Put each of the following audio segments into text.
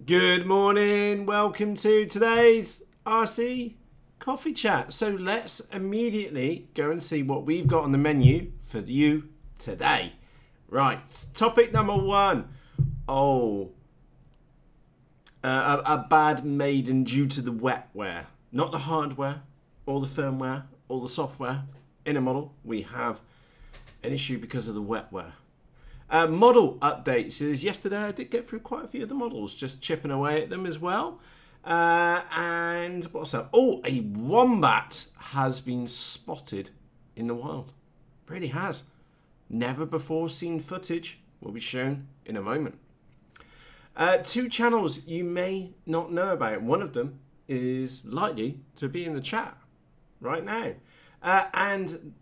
Good morning, welcome to today's RC Coffee Chat. So let's immediately go and see what we've got on the menu for you today. Right, topic number one. A bad Maiden due to the wetware. Not the hardware, or the firmware, or the software. In a model, we have an issue because of the wetware. Model updates is yesterday I did get through quite a few of the models, just chipping away at them as well. And what's up? Oh, a Wombat has been spotted in the wild. Really has. Never before seen footage will be shown in a moment. Two channels you may not know about. One of them is likely to be in the chat right now. And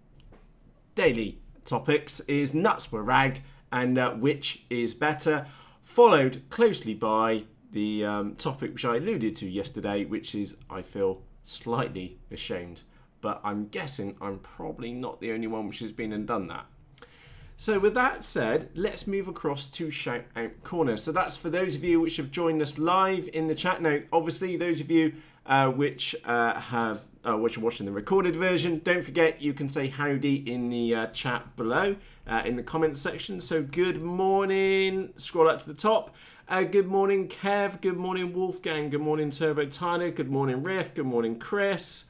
daily topics is nuts were ragged and which is better, followed closely by the topic which I alluded to yesterday, which is I feel slightly ashamed, but I'm guessing I'm probably not the only one which has been and done that. So with that said, let's move across to Shout Out Corner. So that's for those of you which have joined us live in the chat. Now, obviously, those of you which are watching the recorded version, don't forget you can say howdy in the chat below in the comments section. So good morning, scroll up to the top. Good morning, Kev. Good morning, Wolfgang. Good morning, Turbo Tyler. Good morning, Riff. Good morning, Chris.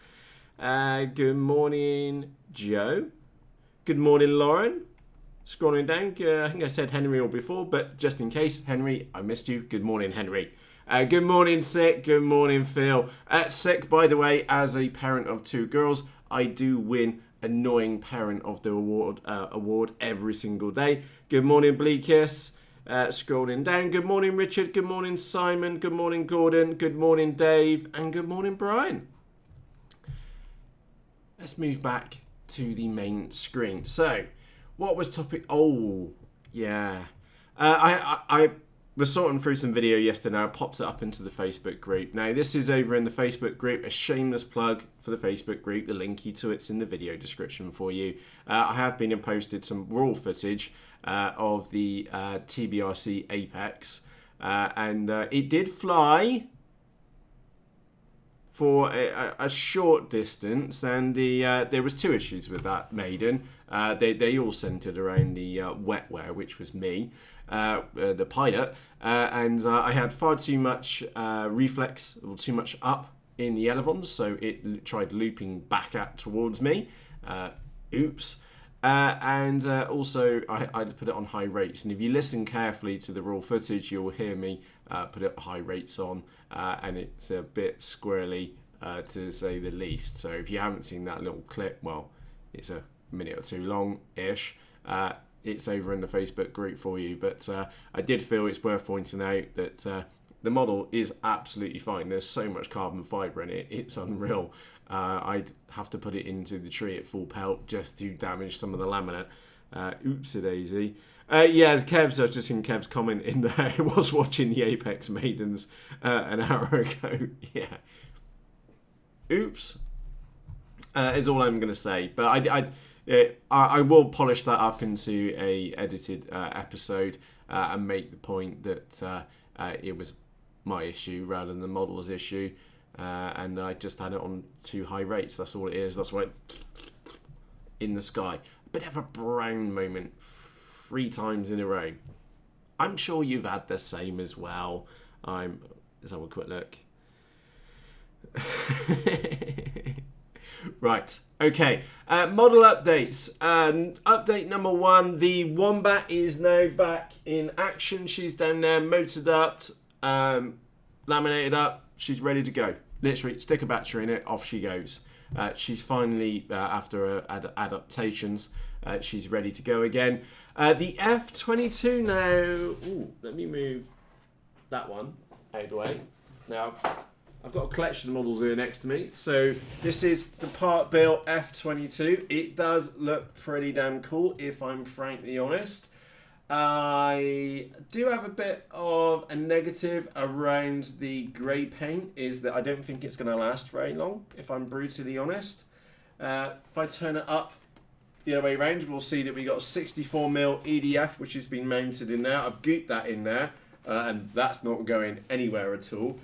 Good morning, Joe. Good morning, Lauren. Scrolling down, I think I said Henry all before, but just in case, Henry, I missed you. Good morning, Henry. Good morning, Sick. Good morning, Phil. Sick, by the way, as a parent of two girls, I do win Annoying Parent of the award every single day. Good morning, Bleakus. Scrolling down. Good morning, Richard. Good morning, Simon. Good morning, Gordon. Good morning, Dave. And good morning, Brian. Let's move back to the main screen. So, what was topic? Oh, yeah. I was sorting through some video yesterday. Now it pops it up into the Facebook group. Now this is over in the Facebook group. A shameless plug for the Facebook group. The linky to it's in the video description for you. I have been and posted some raw footage of the TBRC Apex, and it did fly for a short distance, and there was two issues with that Maiden. They all centered around the wetware, which was me, the pilot, and I had far too much reflex, or too much up in the elevons, so it tried looping back towards me. Oops. And also I put it on high rates, and if you listen carefully to the raw footage, you'll hear me put it high rates on, and it's a bit squirrely to say the least. So if you haven't seen that little clip, well, it's a minute or two long-ish. It's over in the Facebook group for you, but I did feel it's worth pointing out that the model is absolutely fine. There's so much carbon fibre in it, it's unreal. I'd have to put it into the tree at full pelt just to damage some of the laminate. Oopsie-daisy. Yeah, Kev's, I've just seen Kev's comment in there. I was watching the Apex Maidens an hour ago. Yeah. Oops. Is all I'm going to say. But I will polish that up into a edited episode and make the point that it was my issue rather than the model's issue. And I just had it on too high rates. That's all it is. That's why it's in the sky. A bit of a brown moment 3 times in a row. I'm sure you've had the same as well. Let's have a quick look. Right, okay. Model updates. Update number 1. The Wombat is now back in action. She's down there, motored up, laminated up. She's ready to go. Literally, stick a battery in it, off she goes. She's finally, after adaptations, she's ready to go again. The F22 now. Ooh, let me move that one out of the way. Now, I've got a collection of models here next to me. So this is the part built F22. It does look pretty damn cool, if I'm frankly honest. I do have a bit of a negative around the grey paint, is that I don't think it's going to last very long, if I'm brutally honest. If I turn it up the other way around, we'll see that we got 64mm EDF, which has been mounted in there. I've gooped that in there. and that's not going anywhere at all.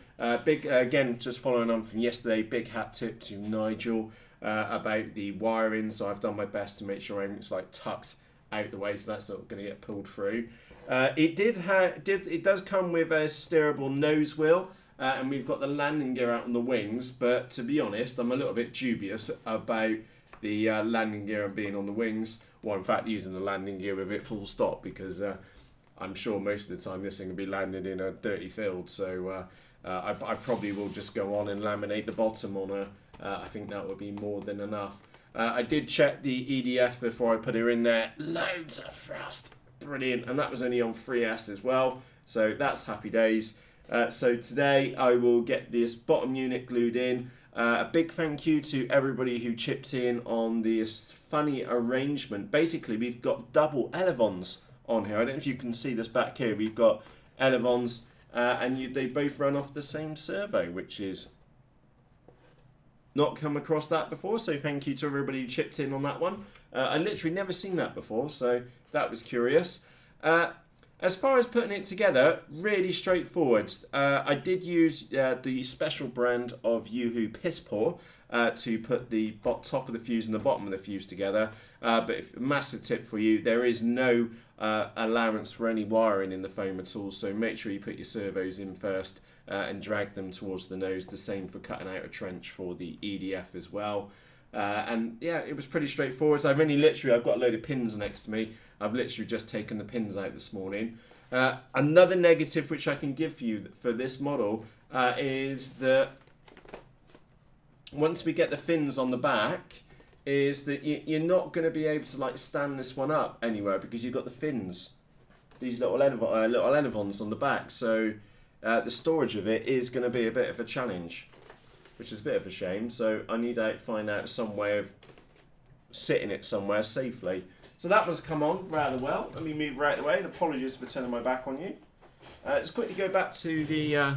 Big again, just following on from yesterday, big hat tip to Nigel about the wiring. So I've done my best to make sure everything's like tucked out the way, so that's not going to get pulled through. It does come with a steerable nose wheel, and we've got the landing gear out on the wings. But to be honest, I'm a little bit dubious about the landing gear and being on the wings, or in fact using the landing gear with it full stop, because I'm sure most of the time this thing will be landed in a dirty field. So I probably will just go on and laminate the bottom on her. I think that would be more than enough. I did check the EDF before I put her in there. Loads of thrust. Brilliant. And that was only on 3S as well. So that's happy days. So today I will get this bottom unit glued in. A big thank you to everybody who chipped in on this funny arrangement. Basically, we've got double elevons on here. I don't know if you can see this back here. We've got elevons and they both run off the same servo, which is not come across that before, so thank you to everybody who chipped in on that one. I literally never seen that before, so that was curious. As far as putting it together, really straightforward. I did use the special brand of Yoo-Hoo Piss Poor to put the top of the fuse and the bottom of the fuse together. But massive tip for you, there is no allowance for any wiring in the foam at all, so make sure you put your servos in first and drag them towards the nose. The same for cutting out a trench for the EDF as well. And yeah, it was pretty straightforward. So I've got a load of pins next to me. I've literally just taken the pins out this morning. Another negative which I can give you for this model is that once we get the fins on the back, is that you're not going to be able to like stand this one up anywhere, because you've got the fins, these little elevons on the back. So the storage of it is going to be a bit of a challenge, which is a bit of a shame. So I need to find out some way of sitting it somewhere safely. So that one's come on rather well. Let me move right away, and apologies for turning my back on you. Let's quickly go back to the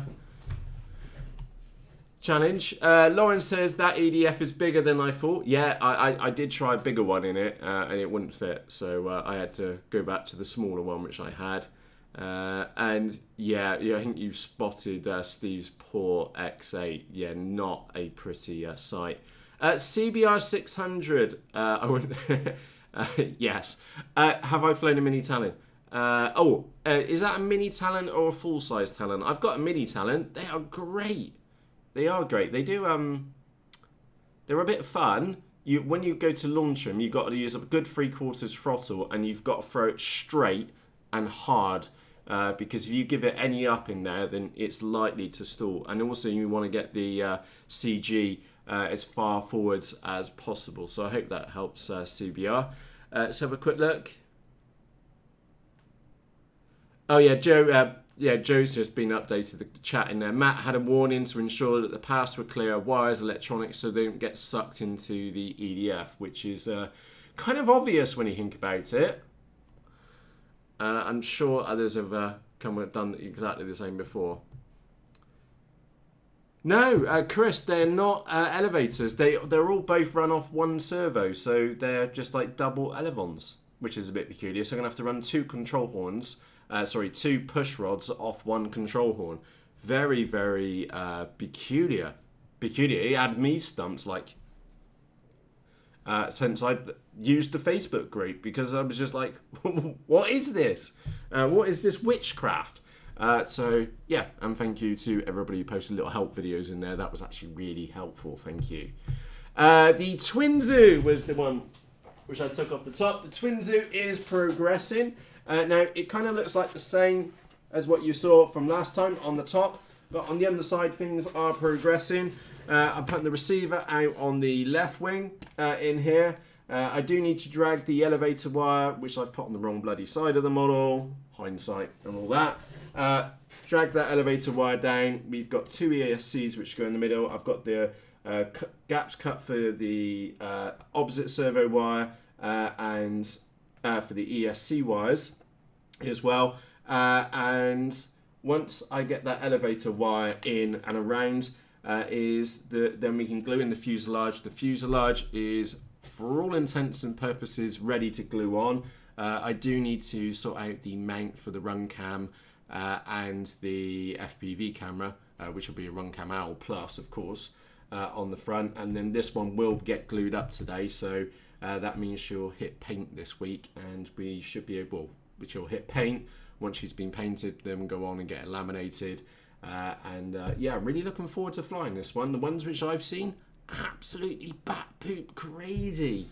challenge. Lauren says that EDF is bigger than I thought. Yeah, I did try a bigger one in it, and it wouldn't fit. So I had to go back to the smaller one, which I had. And yeah, I think you've spotted Steve's poor X8. Yeah, not a pretty sight. CBR 600. I would. Yes. Have I flown a mini Talon? Is that a mini Talon or a full size Talon? I've got a mini Talon. They are great. They are great. They do. They're a bit fun. When you go to launch them, you've got to use a good 3/4 throttle, and you've got to throw it straight and hard. Because if you give it any up in there, then it's likely to stall. And also you want to get the CG as far forwards as possible. So I hope that helps CBR. Let's have a quick look. Oh yeah, Joe. Joe's just been updated the chat in there. Matt had a warning to ensure that the paths were clear, wires, electronics, so they don't get sucked into the EDF, which is kind of obvious when you think about it. I'm sure others have done exactly the same before. No, Chris, they're not elevators. They're all both run off one servo, so they're just like double elevons, which is a bit peculiar. So I'm going to have to run two push rods off one control horn. Very, very peculiar. It had me stumped, like, since I used the Facebook group, because I was just like, what is this? What is this witchcraft? So yeah, and thank you to everybody who posted little help videos in there. That was actually really helpful. Thank you. The TWINSU was the one which I took off the top. The TWINSU is progressing. Now it kind of looks like the same as what you saw from last time on the top, but on the underside things are progressing. I'm putting the receiver out on the left wing in here. I do need to drag the elevator wire, which I've put on the wrong bloody side of the model. Hindsight and all that. Drag that elevator wire down. We've got two ESCs which go in the middle. I've got the gaps cut for the opposite servo wire and for the ESC wires as well. And once I get that elevator wire in and around, then we can glue in the fuselage. The fuselage is, for all intents and purposes, ready to glue on. I do need to sort out the mount for the run cam and the FPV camera, which will be a Runcam Owl Plus, of course, on the front. And then this one will get glued up today, so that means she'll hit paint this week, and we should be able, which will hit paint. Once she's been painted, then go on and get it laminated. Yeah, I'm really looking forward to flying this one. The ones which I've seen, absolutely bat poop crazy.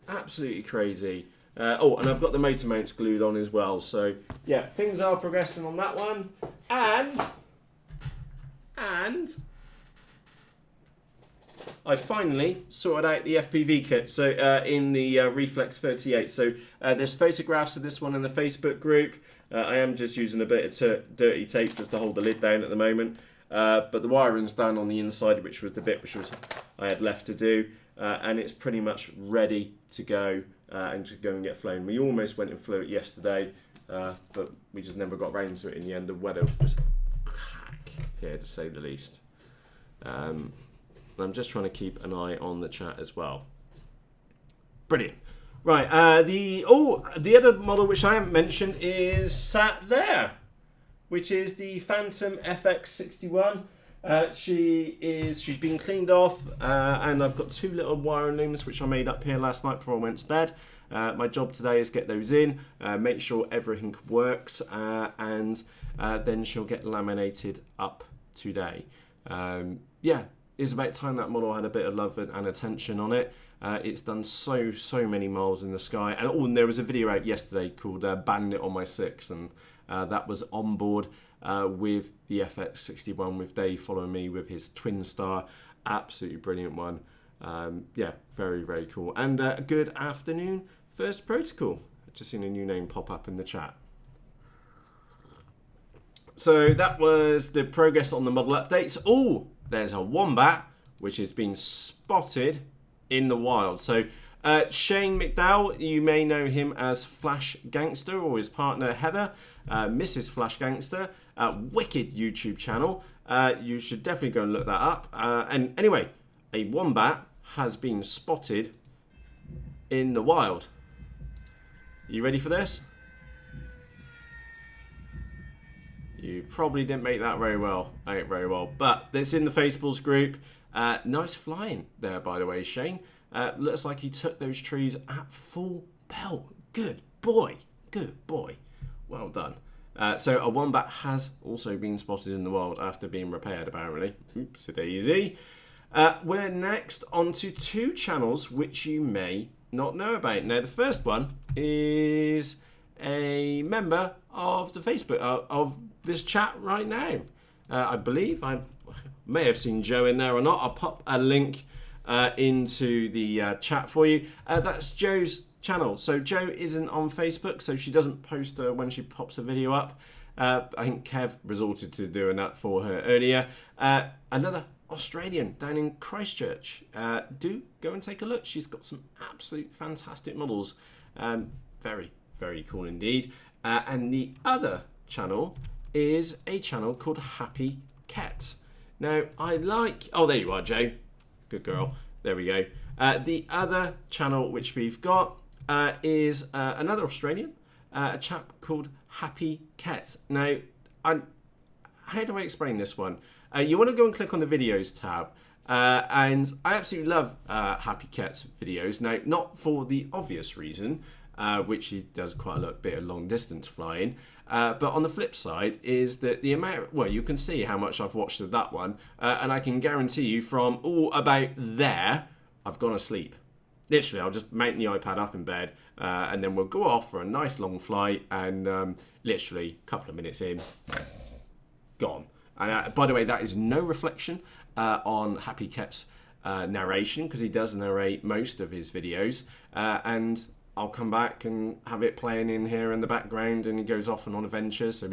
Absolutely crazy. Oh, and I've got the motor mounts glued on as well. So, yeah, things are progressing on that one. And I finally sorted out the FPV kit. So, in the Reflex 38. So, there's photographs of this one in the Facebook group. I am just using a bit of dirty tape just to hold the lid down at the moment. But the wiring's done on the inside, which was the bit which I had left to do. And it's pretty much ready to go and to go and get flown. We almost went and flew it yesterday, but we just never got round to it in the end. The weather was crack here, to say the least. I'm just trying to keep an eye on the chat as well. Brilliant. Right, the other model which I haven't mentioned is sat there, which is the Phantom FX61. She's been cleaned off, and I've got two little wiring looms which I made up here last night before I went to bed. My job today is get those in, make sure everything works, and then she'll get laminated up today. Yeah, it's about time that model had a bit of love and attention on it. It's done so many miles in the sky, and there was a video out yesterday called Bandit on My 6, and that was on board with the FX61 with Dave following me with his twin star. Absolutely brilliant one. Yeah, very cool. And good afternoon, First Protocol. I've just seen a new name pop up in the chat. So that was the progress on the model updates. Oh, there's a Wombat which has been spotted in the wild. So Shane McDowell, you may know him as Flash Gangster, or his partner Heather, Mrs. Flash Gangster, wicked YouTube channel. You should definitely go and look that up. And anyway, a Wombat has been spotted in the wild. You ready for this? You probably didn't make that very well, but it's in the Faceables group. Nice flying there, by the way, Shane. Looks like he took those trees at full pelt. Good boy. Well done. So a Wombat has also been spotted in the wild after being repaired, apparently. Oopsie-daisy. We're next on to two channels which you may not know about. Now, the first one is a member of the Facebook, of this chat right now. I believe I may have seen Joe in there or not. I'll pop a link into the chat for you. That's Joe's channel. So Joe isn't on Facebook, so she doesn't post when she pops a video up. I think Kev resorted to doing that for her earlier. Another Australian down in Christchurch. Do go and take a look. She's got some absolute fantastic models. Very cool indeed. And the other channel is a channel called Happy Ket. Now, oh, there you are, Joe. Good girl. There we go. The other channel which we've got is another Australian, a chap called Happy Ket. Now, how do I explain this one? You want to go and click on the videos tab, and I absolutely love Happy Ket's videos. Now, not for the obvious reason, which he does quite a bit of long distance flying. But on the flip side is that the amount, well, you can see how much I've watched of that one, and I can guarantee you from about there, I've gone asleep. Literally, I'll just mount the iPad up in bed, and then we'll go off for a nice long flight, and literally a couple of minutes in, gone. And by the way, that is no reflection on Happy Ket's narration, because he does narrate most of his videos, and I'll come back and have it playing in here in the background, and he goes off and on adventures. So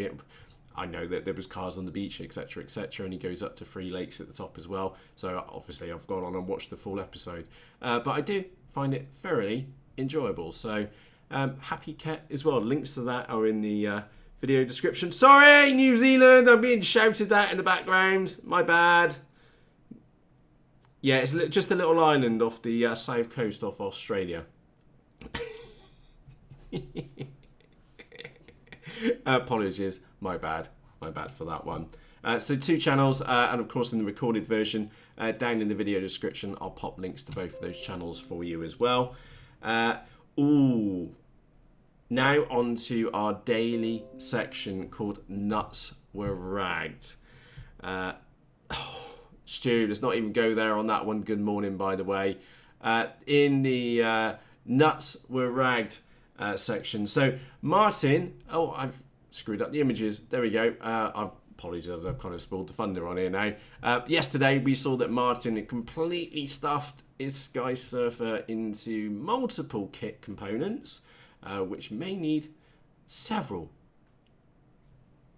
I know that there was cars on the beach, etc., and he goes up to 3 lakes at the top as well. So obviously I've gone on and watched the full episode, but I do find it thoroughly enjoyable. So Happy Ket as well. Links to that are in the video description. Sorry, New Zealand, I'm being shouted at in the background. My bad. Yeah, it's just a little island off the south coast of Apologies, my bad for that one. So 2 channels, and of course in the recorded version, down in the video description, I'll pop links to both of those channels for you as well. Now on to our daily section called Nuts Were Ragged. Stu, let's not even go there on that one. Good morning, by the way. In the Nuts Were Ragged section. So Martin, I've screwed up the images. There we go. Apologies, I've kind of spoiled the thunder on here now. Yesterday we saw that Martin had completely stuffed his Sky Surfer into multiple kit components, which may need several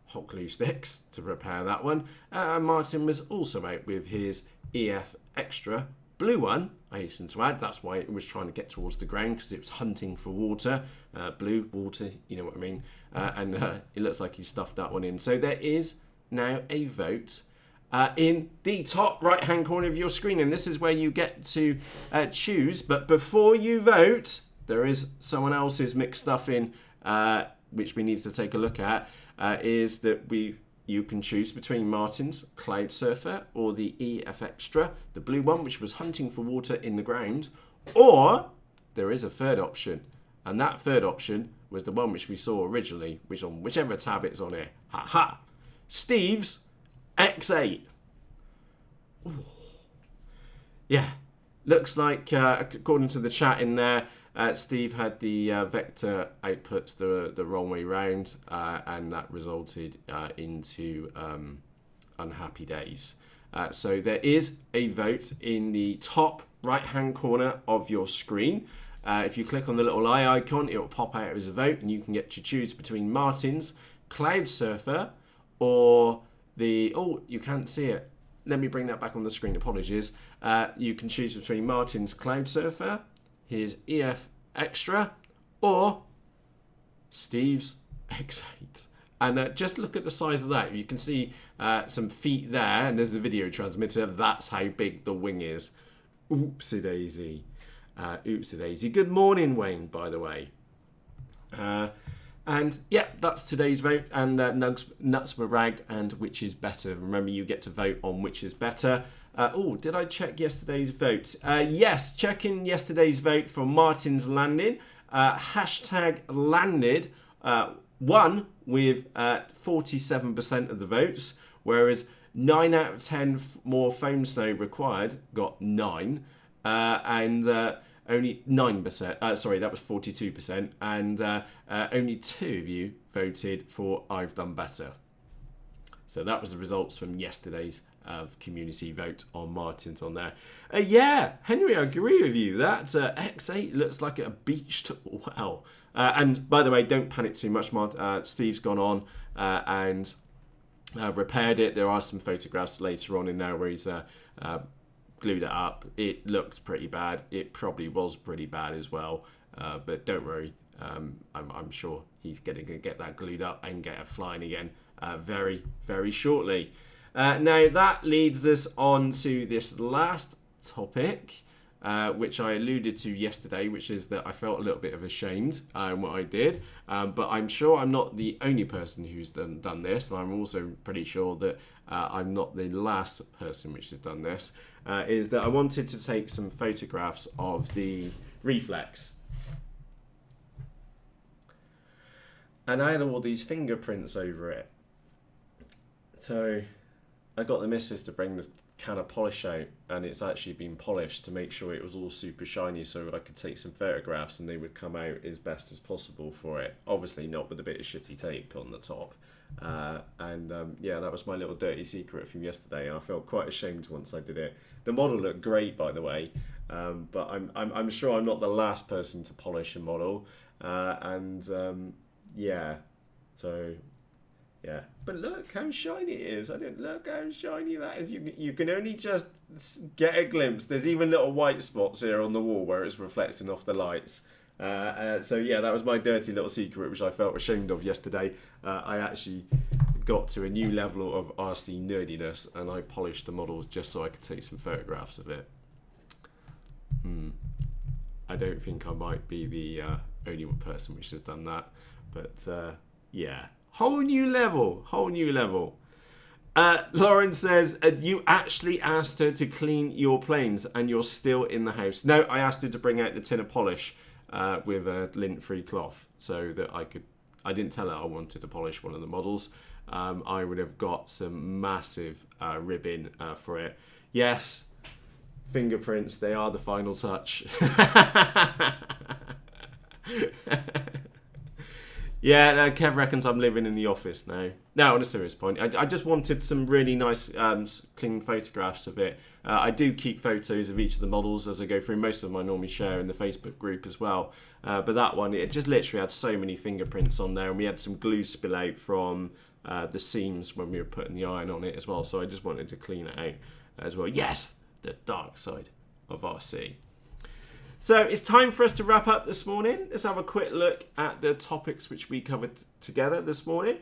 hot glue sticks to repair that one. Martin was also out with his EF Extra blue one, I hasten to add. That's why it was trying to get towards the ground, because it was hunting for water. Blue, water, you know what I mean. And it looks like he stuffed that one in. So there is now a vote in the top right hand corner of your screen, and this is where you get to choose. But before you vote, there is someone else's mixed stuff in, which we need to take a look at, is that you can choose between Martin's Cloud Surfer or the EF Extra, the blue one, which was hunting for water in the ground, or there is a third option, and that third option was the one which we saw originally, which on whichever tab it's on here. Ha ha! Steve's X8. Ooh. Yeah, looks like, according to the chat in there, Steve had the vector outputs the wrong way round, and that resulted into unhappy days. So there is a vote in the top right hand corner of your screen. If you click on the little eye icon, it will pop out as a vote, and you can get to choose between Martin's Cloud Surfer or the... Oh, you can't see it. Let me bring that back on the screen. Apologies. You can choose between Martin's Cloud Surfer, his EF Extra, or Steve's X8. And just look at the size of that. You can see some feet there, and there's the video transmitter. That's how big the wing is. Oopsie daisy. Oopsie daisy. Good morning, Wayne, by the way. And yeah, that's today's vote. And nuts were ragged, and which is better. Remember, you get to vote on which is better. Did I check yesterday's vote? Yes, checking yesterday's vote for Martin's landing. Hashtag landed won with 47% of the votes, whereas 9 out of 10 more foam snow required got 9, and only 9%. Sorry, that was 42%, and only 2 of you voted for I've done better. So that was the results from yesterday's community vote on Martin's on there. Yeah, Henry, I agree with you. That X8 looks like a beached well. And by the way, don't panic too much. Steve's gone on and repaired it. There are some photographs later on in there where he's glued it up. It looked pretty bad. It probably was pretty bad as well. But don't worry. I'm sure he's going to get that glued up and get it flying again very, very shortly. Now that leads us on to this last topic, which I alluded to yesterday, which is that I felt a little bit of ashamed in what I did, but I'm sure I'm not the only person who's done this, and I'm also pretty sure that I'm not the last person which has done this, is that I wanted to take some photographs of the Reflex. And I had all these fingerprints over it. So I got the missus to bring the can of polish out, and it's actually been polished to make sure it was all super shiny so I could take some photographs and they would come out as best as possible for it. Obviously not with a bit of shitty tape on the top. Yeah, that was my little dirty secret from yesterday, and I felt quite ashamed once I did it. The model looked great, by the way, but I'm sure I'm not the last person to polish a model. Yeah, so... Yeah, but look how shiny it is. I didn't look how shiny that is. You can only just get a glimpse. There's even little white spots here on the wall where it's reflecting off the lights. So yeah, that was my dirty little secret, which I felt ashamed of yesterday. I actually got to a new level of RC nerdiness, and I polished the models just so I could take some photographs of it. I don't think I might be the only person which has done that, but yeah. Whole new level. Whole new level. Lauren says, you actually asked her to clean your planes and you're still in the house. No, I asked her to bring out the tin of polish with a lint-free cloth so that I didn't tell her I wanted to polish one of the models. I would have got some massive ribbon for it. Yes, fingerprints, they are the final touch. Yeah, no, Kev reckons I'm living in the office now. No, on a serious point, I just wanted some really nice clean photographs of it. I do keep photos of each of the models as I go through. Most of them I normally share in the Facebook group as well. But that one, it just literally had so many fingerprints on there, and we had some glue spill out from the seams when we were putting the iron on it as well. So I just wanted to clean it out as well. Yes, the dark side of RC. So it's time for us to wrap up this morning. Let's have a quick look at the topics which we covered together this morning.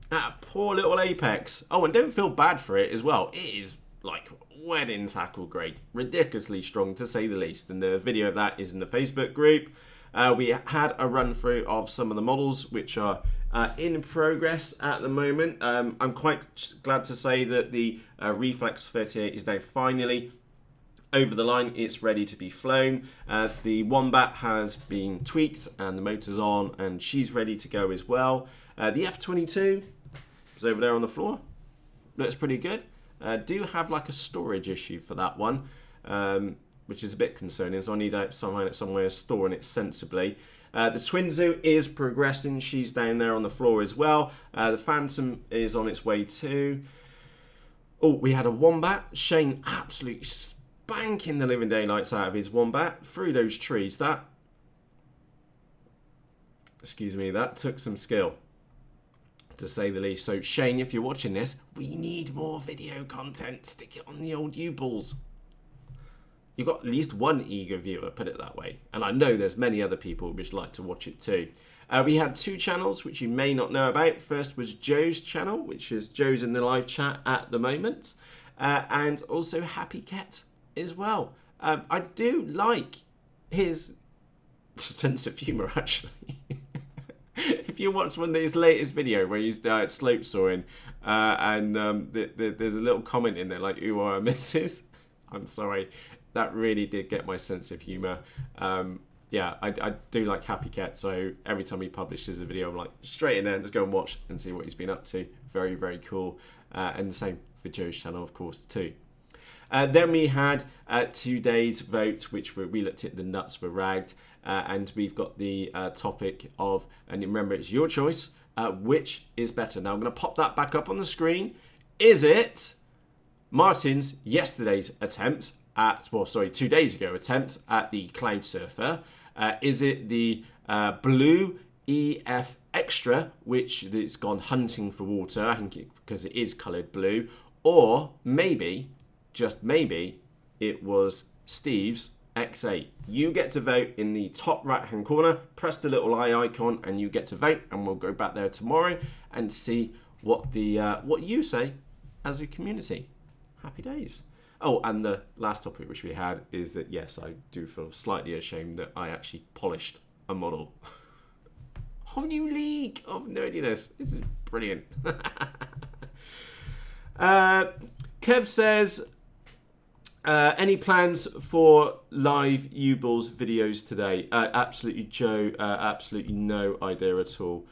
That poor little Apex. Oh, and don't feel bad for it as well. It is like wedding tackle grade. Ridiculously strong to say the least. And the video of that is in the Facebook group. We had a run through of some of the models which are in progress at the moment. I'm quite glad to say that the Reflex 38 is now finally over the line. It's ready to be flown. The Wombat has been tweaked and the motor's on and she's ready to go as well. The F-22 is over there on the floor. Looks pretty good. Do have like a storage issue for that one, which is a bit concerning. So I need somewhere storing it sensibly. The TWINSU is progressing. She's down there on the floor as well. The Phantom is on its way too. Oh, we had a Wombat. Shane absolutely spanking the living daylights out of his Wombat through those trees. That took some skill, to say the least. So Shane, if you're watching this, we need more video content. Stick it on the old U-balls. You've got at least one eager viewer, put it that way. And I know there's many other people which like to watch it too. We had two channels which you may not know about. First was Joe's channel, which is Joe's in the live chat at the moment. And also Happy Ket as well. I do like his sense of humour, actually. If you watch one of his latest video where he's slope sawing and there's a little comment in there like, "Who are our missus?" I'm sorry, that really did get my sense of humour. Yeah, I do like Happy Ket, so every time he publishes a video I'm like, straight in there, let's go and watch and see what he's been up to. Very, very cool. And the same for Joe's channel, of course, too. Then we had today's vote, which we looked at the nuts were ragged, and we've got the topic of, and remember it's your choice, which is better. Now I'm going to pop that back up on the screen. Is it Martin's yesterday's attempt at, 2 days ago attempt at the Cloud Surfer? Is it the blue EF Extra, which it's gone hunting for water, I think because it is coloured blue, or maybe, just maybe, it was Steve's X8. You get to vote in the top right hand corner. Press the little eye icon and you get to vote, and we'll go back there tomorrow and see what the what you say as a community. Happy days. Oh, and the last topic which we had is that yes, I do feel slightly ashamed that I actually polished a model. Whole new league of nerdiness. This is brilliant. Kev says, any plans for live U-Balls videos today? Absolutely, Joe. Absolutely no idea at all.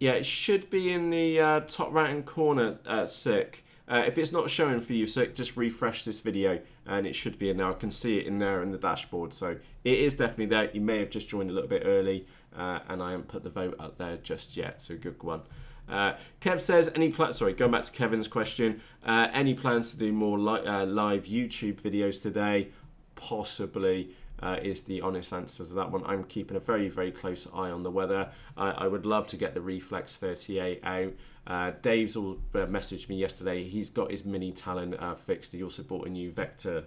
Yeah, it should be in the top right-hand corner, Sick. If it's not showing for you, Sick, just refresh this video and it should be in there. I can see it in there in the dashboard. So it is definitely there. You may have just joined a little bit early and I haven't put the vote up there just yet. So good one. Kev says, going back to Kevin's question, any plans to do more live YouTube videos today? Possibly is the honest answer to that one. I'm keeping a very, very close eye on the weather. I would love to get the Reflex 38 out. Dave's all messaged me yesterday. He's got his mini Talon fixed. He also bought a new Vector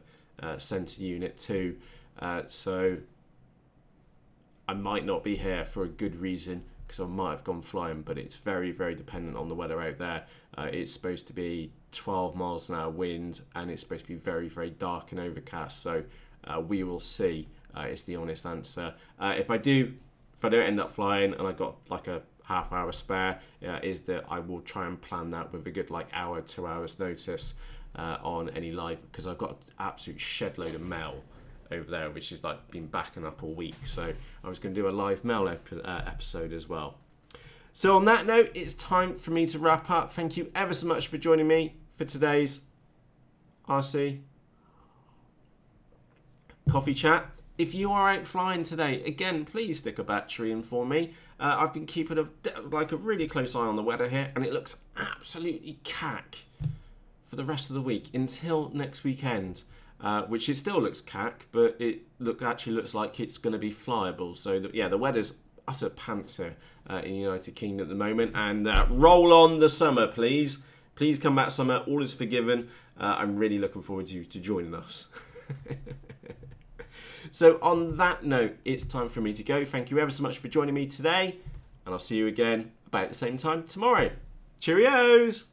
center unit too. So I might not be here for a good reason, because I might have gone flying, but it's very, very dependent on the weather out there. It's supposed to be 12 miles an hour wind, and it's supposed to be very, very dark and overcast. So we will see It's the honest answer. If I don't end up flying and I got like a half hour spare, is that I will try and plan that with a good like hour, 2 hours notice on any live, because I've got an absolute shed load of mail over there, which is like been backing up all week. So I was going to do a live mail episode as well. So on that note, it's time for me to wrap up. Thank you ever so much for joining me for today's RC coffee chat. If you are out flying today, again, please stick a battery in for me. I've been keeping a really close eye on the weather here, and it looks absolutely cack for the rest of the week until next weekend, which it still looks cack, but it actually looks like it's going to be flyable. So the weather's utter pants here in the United Kingdom at the moment, and roll on the summer, please. Please come back summer. All is forgiven. I'm really looking forward to you to joining us. So on that note, it's time for me to go. Thank you ever so much for joining me today, and I'll see you again about the same time tomorrow. Cheerios!